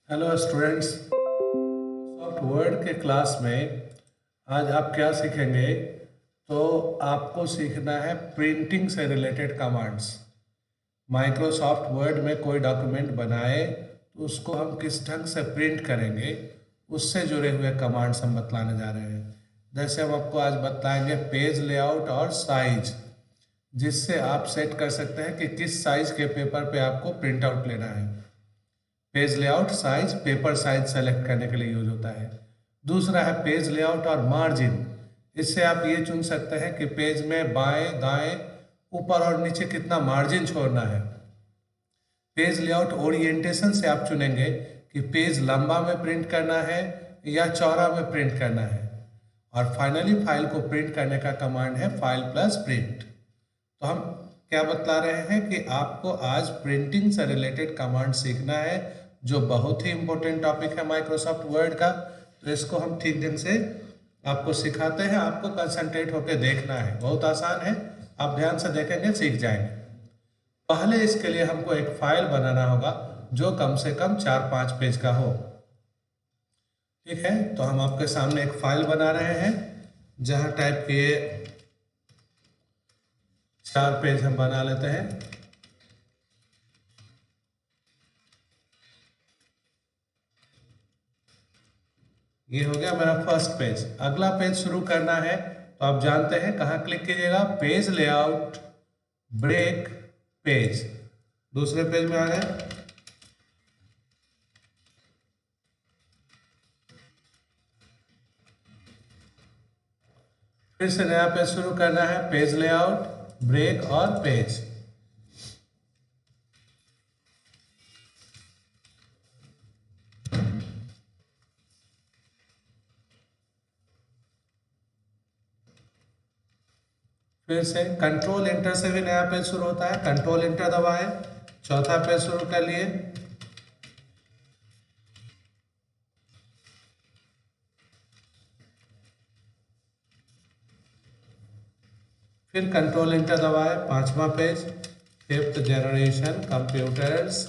Hello students, soft word के class में आज आप क्या सीखेंगे? तो आपको सीखना है प्रिंटिंग से रिलेटेड कमांड्स। माइक्रोसॉफ्ट वर्ड में कोई डॉक्यूमेंट बनाए तो उसको हम किस ढंग से प्रिंट करेंगे, उससे जुड़े हुए कमांड्स हम बतलाने जा रहे हैं। जैसे हम आपको आज बताएंगे पेज लेआउट और साइज, जिससे आप सेट कर सकते हैं कि किस साइज के पेपर पे आपको प्रिंट आउट लेना है। Page layout size paper size select करने के लिए यूज होता है। दूसरा है पेज लेआउट और मार्जिन। इससे आप ये चुन सकते हैं कि पेज में बाएं दाएं ऊपर और नीचे कितना मार्जिन छोड़ना है। पेज लेआउट ओरिएंटेशन से आप चुनेंगे कि पेज लंबा में प्रिंट करना है या चौड़ा में प्रिंट करना है। और फाइनली फाइल को प्रिंट करने का कमांड है फाइल प्लस प्रिंट। तो हम क्या बतला रहे हैं कि आपको आज प्रिंटिंग से रिलेटेड कमांड सीखना है, जो बहुत ही इंपॉर्टेंट टॉपिक है माइक्रोसॉफ्ट वर्ड का। तो इसको हम ठीक ढंग से आपको सिखाते हैं, आपको कंसंट्रेट होकर देखना है। बहुत आसान है, आप ध्यान से देखेंगे सीख जाएंगे। पहले इसके लिए हमको एक फाइल बनाना होगा जो कम से कम 4-5 पेज का हो। ठीक है, तो हम आपके सामने एक फाइल बना रहे हैं जहां टाइप किए 4 पेज हम बना लेते हैं। ये हो गया मेरा फर्स्ट पेज। अगला पेज शुरू करना है तो आप जानते हैं कहाँ क्लिक कीजिएगा, पेज लेआउट ब्रेक पेज। दूसरे पेज में आ गए। फिर से नया पेज शुरू करना है, पेज लेआउट ब्रेक और पेज। फिर से कंट्रोल एंटर से भी नया पेज शुरू होता है, कंट्रोल एंटर दबाए, चौथा पेज शुरू कर लिए। फिर कंट्रोल एंटर दबाए, 5वां page, 5th generation computers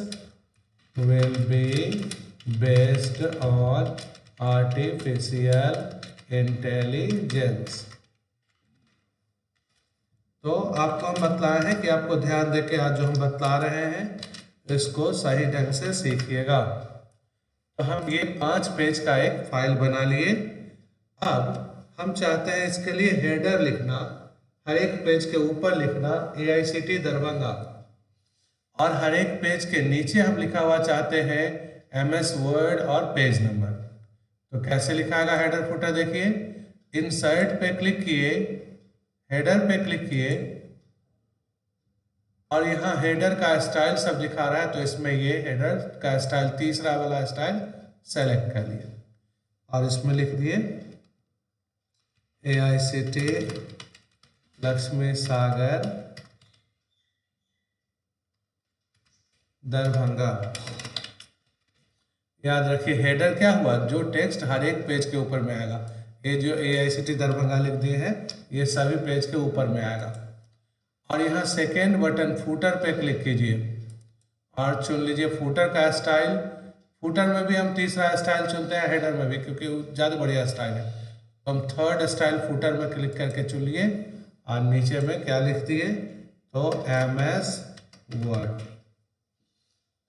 will be based on artificial intelligence. तो आपको हम बतलाए हैं कि आपको ध्यान देके आज जो हम बतला रहे हैं इसको सही ढंग से सीखिएगा। तो हम ये 5 पेज का एक फाइल बना लिए। अब हम चाहते हैं इसके लिए हेडर लिखना, हर एक पेज के ऊपर लिखना AICT दरभंगा, और हर एक पेज के नीचे हम लिखा हुआ चाहते हैं MS वर्ड और पेज नंबर। तो कैसे लिखाएगा हेडर फुटर, देखिए इंसर्ट पे क्लिक किए, हेडर पे क्लिक किए, और यहाँ हेडर का स्टाइल सब दिखा रहा है, तो इसमें ये हेडर का स्टाइल तीसरा वाला स्टाइल सेलेक्ट कर लिए और इसमें लिख दिए AICT लक्ष्मी सागर दरभंगा। याद रखिए हेडर क्या हुआ, जो टेक्स्ट हर एक पेज के ऊपर में आएगा। ये जो AICT दरभंगा लिख दिए हैं ये सभी पेज के ऊपर में आएगा। और यहाँ सेकेंड बटन फूटर पे क्लिक कीजिए और चुन लीजिए फूटर का स्टाइल। फूटर में भी हम तीसरा स्टाइल चुनते हैं, हेडर में भी, क्योंकि ज़्यादा बढ़िया स्टाइल है। तो हम थर्ड स्टाइल फूटर में क्लिक करके चुन लिए और नीचे में क्या लिख दिए, तो MS word,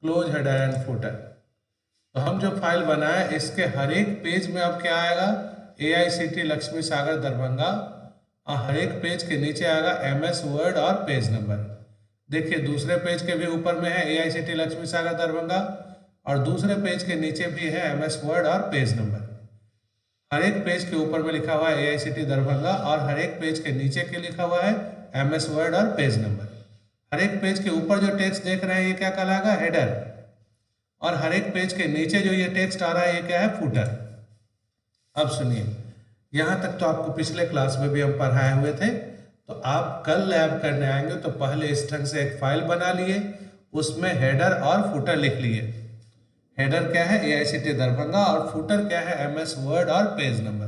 close header and footer. तो हम जो फाइल बनाए इसके हर एक पेज में अब क्या आएगा, AICT लक्ष्मी सागर दरभंगा, और हर एक पेज के नीचे आएगा MS वर्ड और पेज नंबर। देखिए दूसरे पेज के भी ऊपर में है AICT लक्ष्मी सागर दरभंगा, और दूसरे पेज के नीचे भी है MS वर्ड और पेज नंबर। हर एक पेज के ऊपर में लिखा हुआ है AICT दरभंगा, और हर एक पेज के नीचे के लिखा हुआ है MS वर्ड और पेज नंबर। हर एक पेज के ऊपर जो टेक्स्ट देख रहे हैं ये क्या कहलाएगा, हेडर, और हर एक पेज के नीचे जो ये टेक्स्ट आ रहा है ये क्या है, फूटर। अब सुनिए, यहाँ तक तो आपको पिछले क्लास में भी हम पढ़ाए हुए थे। तो आप कल लैब करने आएंगे तो पहले इस ढंग से एक फाइल बना लिए, उसमें हेडर और फुटर लिख लिए। हेडर क्या है, AICT दरभंगा, और फुटर क्या है, MS वर्ड और पेज नंबर।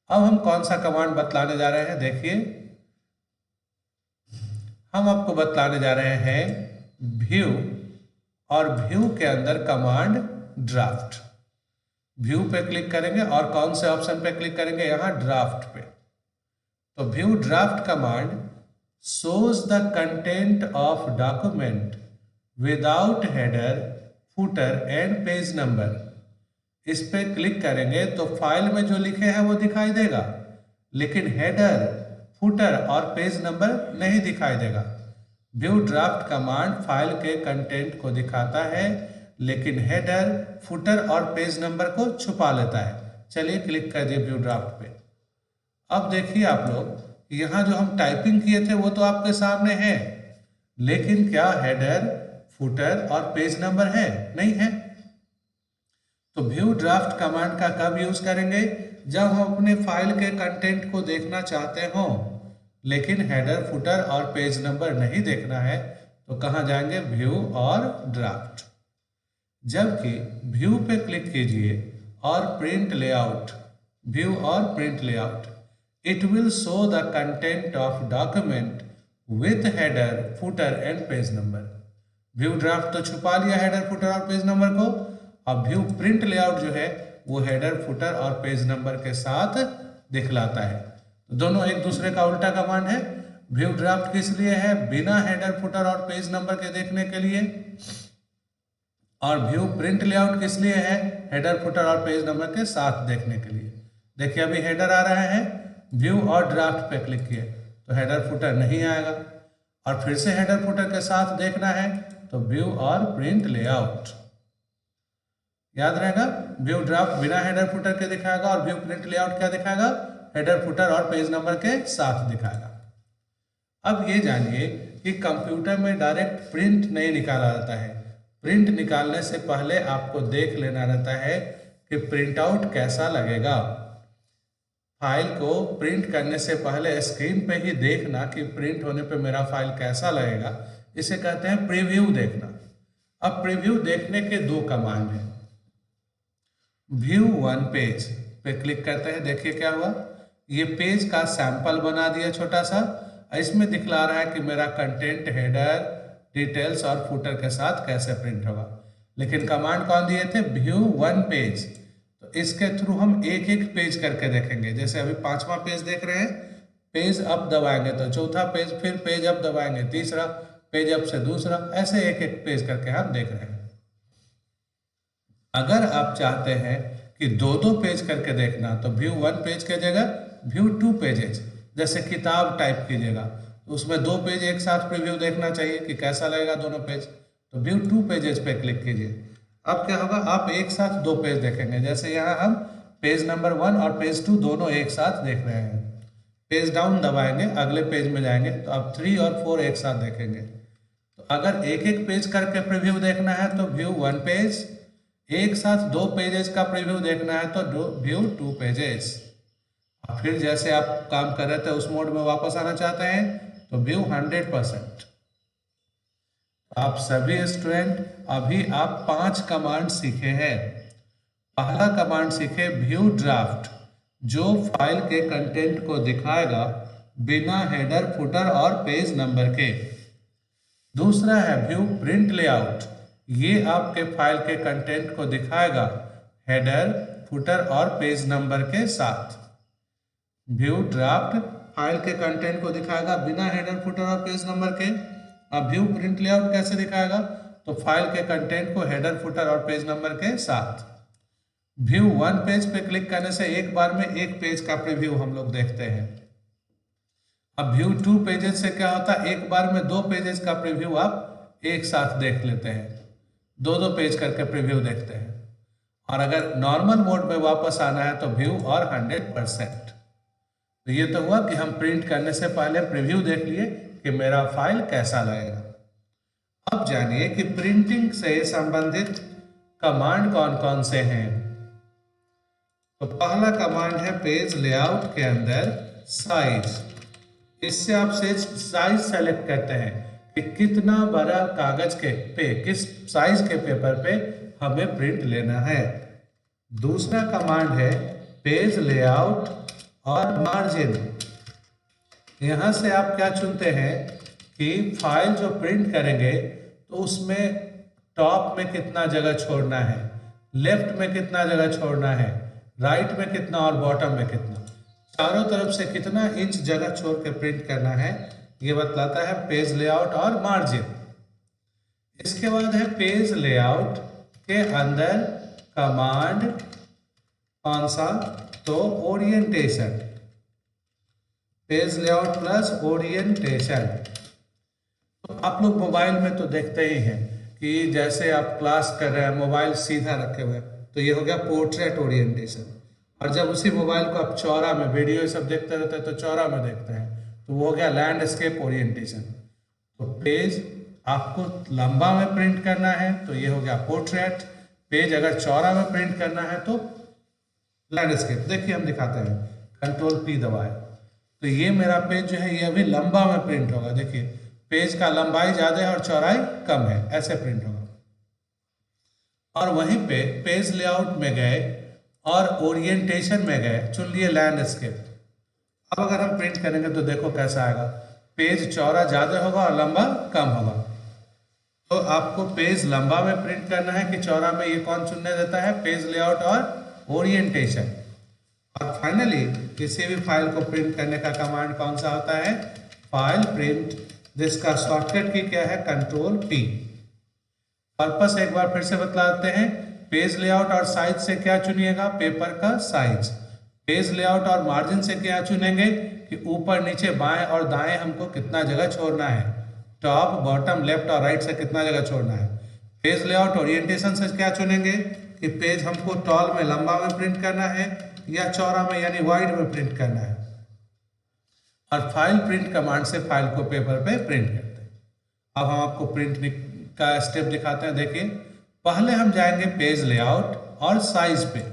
अब हम कौन सा कमांड बतलाने जा रहे हैं, देखिए हम आपको बतलाने जा रहे हैं व्यू, और व्यू के अंदर कमांड ड्राफ्ट। व्यू पे क्लिक करेंगे और कौन से ऑप्शन पे क्लिक करेंगे, यहाँ ड्राफ्ट पे। तो view draft command shows the content of document without header, footer and page number। इस पे क्लिक करेंगे तो फाइल में जो लिखे हैं वो दिखाई देगा, लेकिन हेडर, फुटर और पेज नंबर नहीं दिखाई देगा। व्यू ड्राफ्ट कमांड फाइल के कंटेंट को दिखाता है, लेकिन हेडर, फुटर और पेज नंबर को छुपा लेता है। चलिए क्लिक कर दिए व्यू ड्राफ्ट पे। अब देखिए आप लोग, यहाँ जो हम टाइपिंग किए थे वो तो आपके सामने है, लेकिन क्या हेडर, फुटर और पेज नंबर है? नहीं है। तो व्यू ड्राफ्ट कमांड का कब यूज करेंगे? जब हम अपने फाइल के कंटेंट को देखना चाहते हो, लेकिन हेडर, फुटर और पेज नंबर नहीं देखना है, तो कहाँ जाएंगे? व्यू और ड्राफ्ट। जबकि व्यू पे क्लिक कीजिए और प्रिंट लेआउट, व्यू और print layout, it will show the content of document with header, footer and page number। View draft तो छुपा लिया हेडर, फुटर और पेज नंबर को। अब व्यू प्रिंट लेआउट जो है वो हेडर, फुटर और पेज नंबर के साथ दिखलाता है। तो दोनों एक दूसरे का उल्टा कमांड है। व्यू ड्राफ्ट किस लिए है? बिना हेडर, फुटर और पेज नंबर के देखने के लिए। और व्यू प्रिंट लेआउट किस लिए है? हेडर, फुटर और पेज नंबर के साथ देखने के लिए। देखिए अभी हेडर आ रहा है, व्यू और ड्राफ्ट पे क्लिक किए तो हेडर, फुटर नहीं आएगा। और फिर से हेडर, फुटर के साथ देखना है तो व्यू और प्रिंट लेआउट। याद रहेगा, व्यू ड्राफ्ट बिना हेडर, फुटर के दिखाएगा और व्यू प्रिंट लेआउट क्या दिखाएगा? हेडर, फुटर और पेज नंबर के साथ दिखाएगा। अब ये जानिए कि कंप्यूटर में डायरेक्ट प्रिंट नहीं निकाला जाता है। प्रिंट निकालने से पहले आपको देख लेना रहता है कि प्रिंट आउट कैसा लगेगा। फाइल को प्रिंट करने से पहले स्क्रीन पे ही देखना कि प्रिंट होने पे मेरा फाइल कैसा लगेगा, इसे कहते हैं प्रीव्यू देखना। अब प्रीव्यू देखने के दो कमांड हैं। व्यू वन पेज पे क्लिक करते हैं, देखिए क्या हुआ, ये पेज का सैंपल बना दिया छोटा सा। इसमें दिखला रहा है कि मेरा कंटेंट, हेडर, डिटेल्स और फुटर के साथ कैसे प्रिंट होगा। लेकिन कमांड कौन दिए थे? View one page. तो इसके थ्रू हम एक एक पेज करके देखेंगे। जैसे अभी 5वां पेज देख रहे हैं, पेज अप दबाएंगे तो चौथा पेज, फिर पेज अप दबाएंगे तीसरा, पेज अप से दूसरा, ऐसे एक एक पेज करके हम देख रहे हैं। अगर आप चाहते हैं कि दो दो पेज करके देखना तो व्यू वन पेज की जगह व्यू टू पेजेस, जैसे किताब टाइप कीजिएगा तो उसमें 2 पेज एक साथ प्रीव्यू देखना चाहिए कि कैसा लगेगा दोनों पेज। तो व्यू 2 पेजेस पे क्लिक कीजिए। अब क्या होगा, आप एक साथ 2 पेज देखेंगे। जैसे यहाँ हम पेज नंबर 1 और पेज 2 दोनों एक साथ देख रहे हैं। पेज डाउन दबाएंगे, अगले पेज में जाएंगे तो आप 3 और 4 एक साथ देखेंगे। तो अगर एक एक पेज करके प्रीव्यू देखना है तो व्यू 1 पेज, एक साथ 2 पेजेस का प्रीव्यू देखना है तो व्यू 2 पेजेस। फिर जैसे आप काम कर रहे थे उस मोड में वापस आना चाहते हैं तो व्यू 100%। आप सभी स्टूडेंट अभी आप 5 कमांड सीखे हैं। पहला कमांड सीखे व्यू ड्राफ्ट, जो फाइल के कंटेंट को दिखाएगा बिना हेडर, फुटर और पेज नंबर के। दूसरा है व्यू प्रिंट लेआउट, ये आपके फाइल के कंटेंट को दिखाएगा हेडर, फुटर और पेज नंबर के साथ। व्यू ड्राफ्ट फाइल के कंटेंट को दिखाएगा बिना हेडर, फुटर और पेज नंबर के। अब व्यू प्रिंट लेआउट कैसे दिखाएगा, तो फाइल के कंटेंट को हेडर, फुटर और पेज नंबर के साथ। व्यू 1 पेज पे क्लिक करने से एक बार में एक पेज का प्रीव्यू हम लोग देखते हैं। अब व्यू 2 पेजेस से क्या होता है, एक बार में 2 पेजेस का प्रीव्यू आप एक साथ देख लेते हैं, 2-2 पेज करके प्रीव्यू देखते हैं। और अगर नॉर्मल मोड में वापस आना है तो व्यू और 100%। तो ये तो हुआ कि हम प्रिंट करने से पहले प्रीव्यू देख लिए कि मेरा फाइल कैसा लगेगा। अब जानिए कि प्रिंटिंग से संबंधित कमांड कौन कौन से हैं। तो पहला कमांड है पेज लेआउट के अंदर साइज। इससे आप साइज सेलेक्ट करते हैं कि कितना बड़ा कागज के पे, किस साइज के पेपर पे हमें प्रिंट लेना है। दूसरा कमांड है पेज लेआउट और मार्जिन। यहाँ से आप क्या चुनते हैं कि फाइल जो प्रिंट करेंगे तो उसमें टॉप में कितना जगह छोड़ना है, लेफ्ट में कितना जगह छोड़ना है, राइट में कितना और बॉटम में कितना, चारों तरफ से कितना इंच जगह छोड़ के प्रिंट करना है, ये बतलाता है पेज लेआउट और मार्जिन। इसके बाद है पेज लेआउट के अंदर कमांड कौन सा, तो orientation, page layout plus orientation. तो आप लोग मोबाइल में तो देखते ही हैं कि जैसे आप क्लास कर रहे हैं, मोबाइल सीधा रखे हुए, तो ये हो गया पोर्ट्रेट ओरिएंटेशन। और जब उसी मोबाइल को आप चौड़ा में, वीडियो ये सब देखते रहते हैं तो चौड़ा में देखते हैं, तो वो हो गया लैंडस्केप ओरिएंटेशन। तो पेज आपको लंबा में प्रिंट करना है तो ये हो गया पोर्ट्रेट, पेज अगर चौड़ा में प्रिंट करना है तो लैंडस्केप। देखिए हम दिखाते हैं, कंट्रोल P दबाए तो ये मेरा पेज जो है ये अभी लंबा में प्रिंट होगा। देखिए पेज का लंबाई ज़्यादा है और चौड़ाई कम है, ऐसे प्रिंट होगा। और वहीं पे पेज लेआउट में गए और ओरिएंटेशन में गए, चुन लिए लैंडस्केप। अब अगर हम प्रिंट करेंगे तो देखो कैसा आएगा, पेज चौड़ा ज़्यादा होगा और लंबा कम होगा। तो आपको पेज लंबा में प्रिंट करना है कि चौड़ा में, ये कौन चुनने देता है, पेज लेआउट और ओरिएंटेशन। और फाइनली किसी भी फाइल को प्रिंट करने का कमांड कौन सा होता है, फाइल प्रिंट, जिसका शॉर्टकट की क्या है, कंट्रोल P। पर्पस एक बार फिर से बतलाते हैं, पेज लेआउट और साइज से क्या चुनिएगा, पेपर का साइज। पेज लेआउट और मार्जिन से क्या चुनेंगे कि ऊपर नीचे बाएं और दाएं हमको कितना जगह छोड़ना है, टॉप बॉटम लेफ्ट और राइट से कितना जगह छोड़ना है। पेज लेआउट ओरिएंटेशन से क्या चुनेंगे कि पेज हमको टॉल में, लंबा में प्रिंट करना है या चौड़ा में यानी वाइड में प्रिंट करना है। और फाइल प्रिंट कमांड से फाइल को पेपर पे प्रिंट करते हैं। अब हम आपको प्रिंट का स्टेप दिखाते हैं। देखिए पहले हम जाएंगे पेज लेआउट और साइज पे।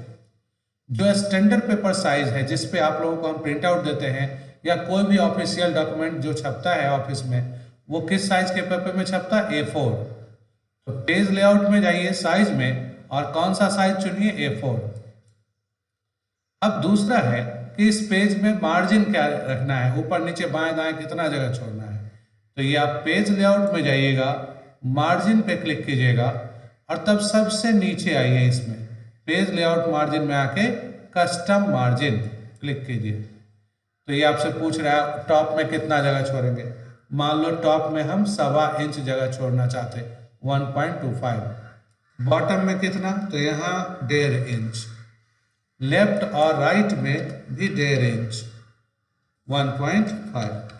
जो स्टैंडर्ड पेपर साइज है जिस पे आप लोगों को हम प्रिंट आउट देते हैं या कोई भी ऑफिशियल डॉक्यूमेंट जो छपता है ऑफिस में, वो किस साइज के पेपर में छपता है, A4। तो पेज लेआउट में जाइए साइज में और कौन सा साइज चुनिए, A4। अब दूसरा है कि इस पेज में मार्जिन क्या रखना है, ऊपर नीचे बाएं दाएं कितना जगह छोड़ना है। तो ये आप पेज लेआउट में जाइएगा, मार्जिन पे क्लिक कीजिएगा और तब सबसे नीचे आइए, इसमें पेज लेआउट मार्जिन में आके कस्टम मार्जिन क्लिक कीजिए। तो ये आपसे पूछ रहा है टॉप में कितना जगह छोड़ेंगे। मान लो टॉप में हम 1.25 इंच जगह छोड़ना चाहते, 1.25। बॉटम में कितना, तो यहाँ 1.5 इंच। लेफ्ट और राइट में भी 1.5 इंच, 1.5।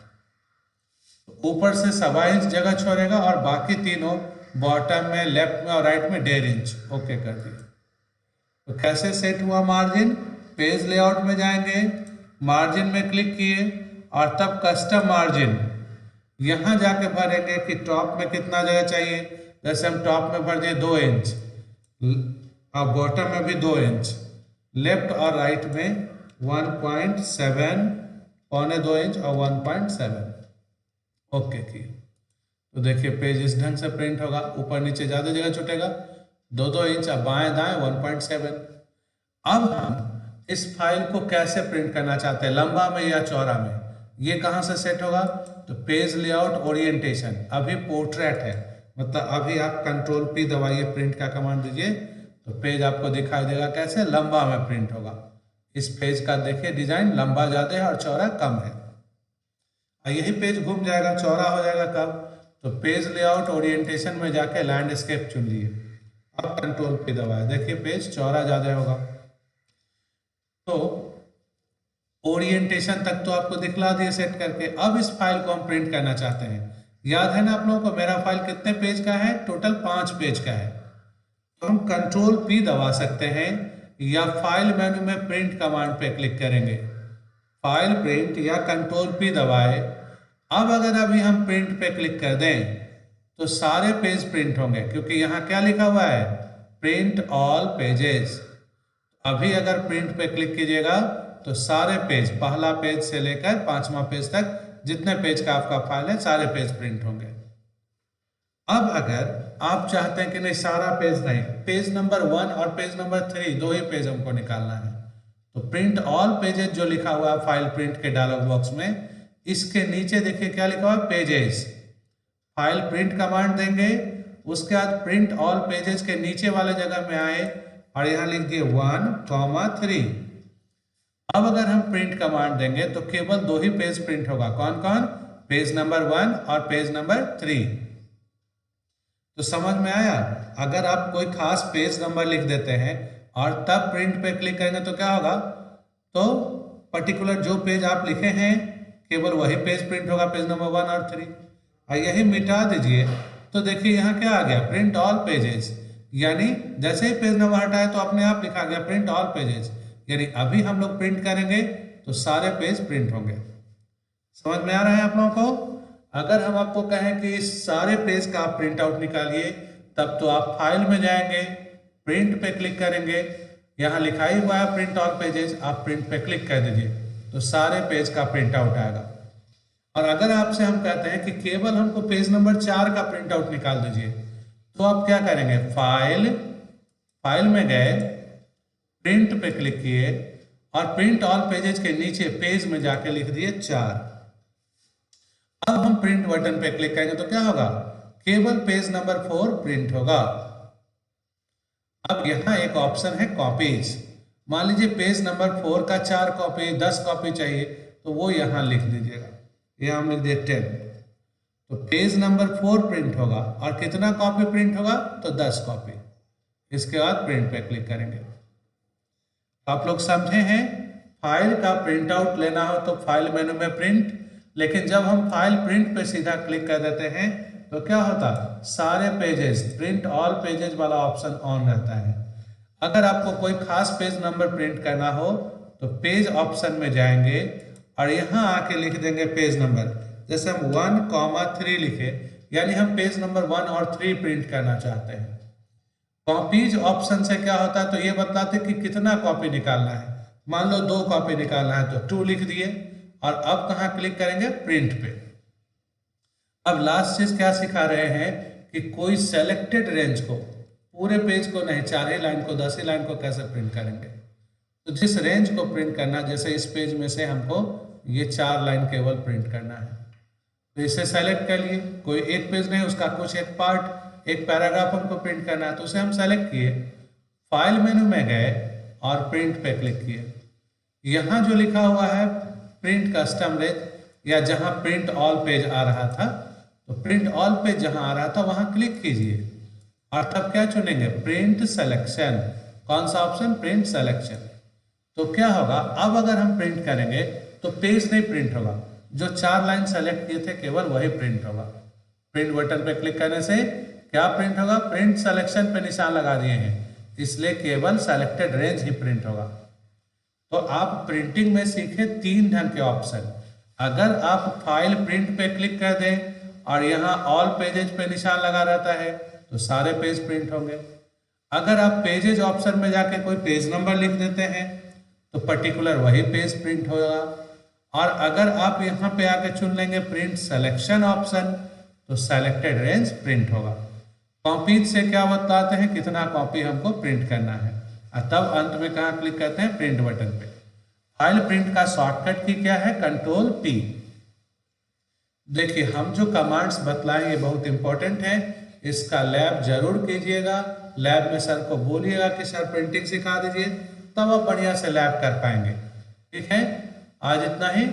ऊपर से 1.25 इंच जगह छोड़ेगा और बाकी तीनों बॉटम में, लेफ्ट में और राइट में 1.5 इंच। ओके कर दिए। तो कैसे सेट हुआ मार्जिन, पेज लेआउट में जाएंगे, मार्जिन में क्लिक किए और तब कस्टम मार्जिन यहाँ जाके भरेंगे कि टॉप में कितना जगह चाहिए। जैसे हम टॉप में भर दिए 2 इंच और बॉटम में भी 2 इंच, लेफ्ट और राइट में 1.7, पौने 2 इंच और 1.7। ओके की। तो देखिए पेज इस ढंग से प्रिंट होगा, ऊपर नीचे ज़्यादा जगह छूटेगा, 2-2 इंच, और बाएं दाएं 1.7। अब हम इस फाइल को कैसे प्रिंट करना चाहते हैं, लंबा में या चौड़ा में, ये कहाँ से सेट होगा, तो पेज लेआउट ओरिएंटेशन। अभी पोर्ट्रेट है, मतलब अभी आप कंट्रोल P दबाइए, प्रिंट का कमांड दीजिए तो पेज आपको दिखाई देगा कैसे, लंबा में प्रिंट होगा। इस पेज का देखिए डिजाइन लंबा ज़्यादा है और चौड़ा कम है। यही पेज घूम जाएगा, चौड़ा हो जाएगा कब, तो पेज लेआउट ओरिएंटेशन में जाके लैंडस्केप चुन लिए, अब कंट्रोल P दबाए, देखिए पेज चौड़ा ज़्यादा होगा। तो ओरिएंटेशन तक तो आपको दिखला दिए सेट करके। अब इस फाइल को हम प्रिंट करना चाहते हैं। याद है ना आप लोगों को, मेरा फाइल कितने पेज का है, टोटल 5 पेज का है। तो हम कंट्रोल P दबा सकते हैं या फाइल मेनू में प्रिंट कमांड पे क्लिक करेंगे, फाइल प्रिंट या कंट्रोल P दबाए। अब अगर अभी हम प्रिंट पे क्लिक कर दें तो सारे पेज प्रिंट होंगे, क्योंकि यहाँ क्या लिखा हुआ है, प्रिंट ऑल पेजेस। अभी अगर प्रिंट पे क्लिक कीजिएगा तो सारे पेज, पहला पेज से लेकर 5वां पेज तक, जितने पेज का आपका फाइल है सारे पेज प्रिंट होंगे। अब अगर आप चाहते हैं कि नहीं सारा पेज नहीं, पेज नंबर 1 और पेज नंबर 3 दो ही पेज हमको निकालना है, तो प्रिंट ऑल पेजेस जो लिखा हुआ है फाइल प्रिंट के डायलॉग बॉक्स में, इसके नीचे देखिए क्या लिखा हुआ है, पेजेस। फाइल प्रिंट कमांड देंगे, उसके बाद प्रिंट ऑल पेजेस के नीचे वाले जगह में आए और यहाँ लिख दिए 1,3। अब अगर हम प्रिंट कमांड देंगे तो केवल 2 ही पेज प्रिंट होगा। कौन कौन? पेज नंबर 1 और पेज नंबर 3। तो समझ में आया? अगर आप कोई खास पेज नंबर लिख देते हैं और तब प्रिंट पे क्लिक करेंगे तो क्या होगा? तो पर्टिकुलर जो पेज आप लिखे हैं केवल वही पेज प्रिंट होगा, पेज नंबर 1 और 3। और यही मिटा दीजिए तो देखिए यहाँ क्या आ गया? Print all pages. यानी जैसे ही पेज नंबर हटाए तो अपने आप लिखा गया प्रिंट ऑल पेजेस। यानी अभी हम लोग प्रिंट करेंगे तो सारे पेज प्रिंट होंगे। समझ में आ रहा है आप लोगों को? अगर हम आपको कहें कि इस सारे पेज का आप प्रिंट आउट निकालिए, तब तो आप फाइल में जाएंगे, प्रिंट पे क्लिक करेंगे, यहाँ लिखा ही हुआ है प्रिंट ऑल पेजेस, आप प्रिंट पे क्लिक कर दीजिए तो सारे पेज का प्रिंट आउट आएगा। और अगर आपसे हम कहते हैं कि केवल हमको पेज नंबर 4 का प्रिंट आउट निकाल दीजिए, तो आप क्या करेंगे? फाइल में गए, प्रिंट पे क्लिक किए और प्रिंट ऑल पेजेस के नीचे पेज में जाके लिख दिए 4। अब हम प्रिंट बटन पे क्लिक करेंगे तो क्या होगा? केवल पेज नंबर 4 प्रिंट होगा। अब यहाँ एक ऑप्शन है कॉपीज। मान लीजिए पेज नंबर 4 का 4 कॉपी 10 कॉपी चाहिए तो वो यहाँ लिख दीजिएगा। यहाँ हम लिख दिए 10। तो पेज नंबर 4 प्रिंट होगा और कितना कॉपी प्रिंट होगा? तो 10 कॉपी। इसके बाद प्रिंट पे क्लिक करेंगे। आप लोग समझे हैं? फाइल का प्रिंट आउट लेना हो तो फाइल मेनू में प्रिंट, लेकिन जब हम फाइल प्रिंट पे सीधा क्लिक कर देते हैं तो क्या होता? सारे पेजेस, प्रिंट ऑल पेजेस वाला ऑप्शन ऑन रहता है। अगर आपको कोई खास पेज नंबर प्रिंट करना हो तो पेज ऑप्शन में जाएंगे और यहाँ आके लिख देंगे पेज नंबर। जैसे हम 1,3 लिखे, यानी हम पेज नंबर 1 और 3 प्रिंट करना चाहते हैं। कॉपीज ऑप्शन से क्या होता है? तो ये बतलाते कि कितना कॉपी निकालना है। मान लो 2 कॉपी निकालना है तो 2 लिख दिए और अब कहाँ क्लिक करेंगे? प्रिंट पे। अब लास्ट चीज क्या सिखा रहे हैं कि कोई सेलेक्टेड रेंज को, पूरे पेज को नहीं, 4 ही लाइन को, 10 ही लाइन को कैसे प्रिंट करेंगे? तो जिस रेंज को प्रिंट करना, जैसे इस पेज में से हमको ये 4 लाइन केवल प्रिंट करना है तो इसे सेलेक्ट कर लिए। कोई एक पेज नहीं, उसका कुछ एक पार्ट, एक पैराग्राफ हमको प्रिंट करना है तो उसे हम सेलेक्ट किए, फाइल मेनू में गए और प्रिंट पे क्लिक किए। यहाँ जो लिखा हुआ है प्रिंट कस्टम रेंज, या जहाँ प्रिंट ऑल पेज आ रहा था, तो प्रिंट ऑल पेज जहाँ आ रहा था वहाँ क्लिक कीजिए और तब क्या चुनेंगे? Print selection. कौन सा ऑप्शन? Print selection. तो क्या होगा? अब अगर हम प्रिंट करेंगे तो पेज नहीं प्रिंट होगा, जो 4 लाइन सेलेक्ट किए थे केवल वही प्रिंट होगा। प्रिंट बटन पे क्लिक करने से क्या प्रिंट होगा? प्रिंट सिलेक्शन पे निशान लगा दिए हैं, इसलिए केवल सेलेक्टेड रेंज ही प्रिंट होगा। तो आप प्रिंटिंग में सीखे 3 ढंग के ऑप्शन। अगर आप फाइल प्रिंट पे क्लिक कर दें और यहाँ ऑल पेजेज पे निशान लगा रहता है तो सारे पेज प्रिंट होंगे। अगर आप पेजेज ऑप्शन में जाके कोई पेज नंबर लिख देते हैं तो पर्टिकुलर वही पेज प्रिंट होगा। और अगर आप यहाँ पे आके चुन लेंगे प्रिंट सिलेक्शन ऑप्शन तो सेलेक्टेड रेंज प्रिंट होगा। कॉपीज से क्या बताते हैं? कितना कॉपी हमको प्रिंट करना है, और तब अंत में कहाँ क्लिक करते हैं? प्रिंट बटन पे। फाइल प्रिंट का शॉर्टकट की क्या है? Control P। देखिए हम जो कमांड्स बतलाएं ये बहुत इंपॉर्टेंट है, इसका लैब जरूर कीजिएगा। लैब में सर को बोलिएगा कि सर प्रिंटिंग सिखा दीजिए, तब आप बढ़िया से लैब कर पाएंगे। ठीक है, आज इतना ही।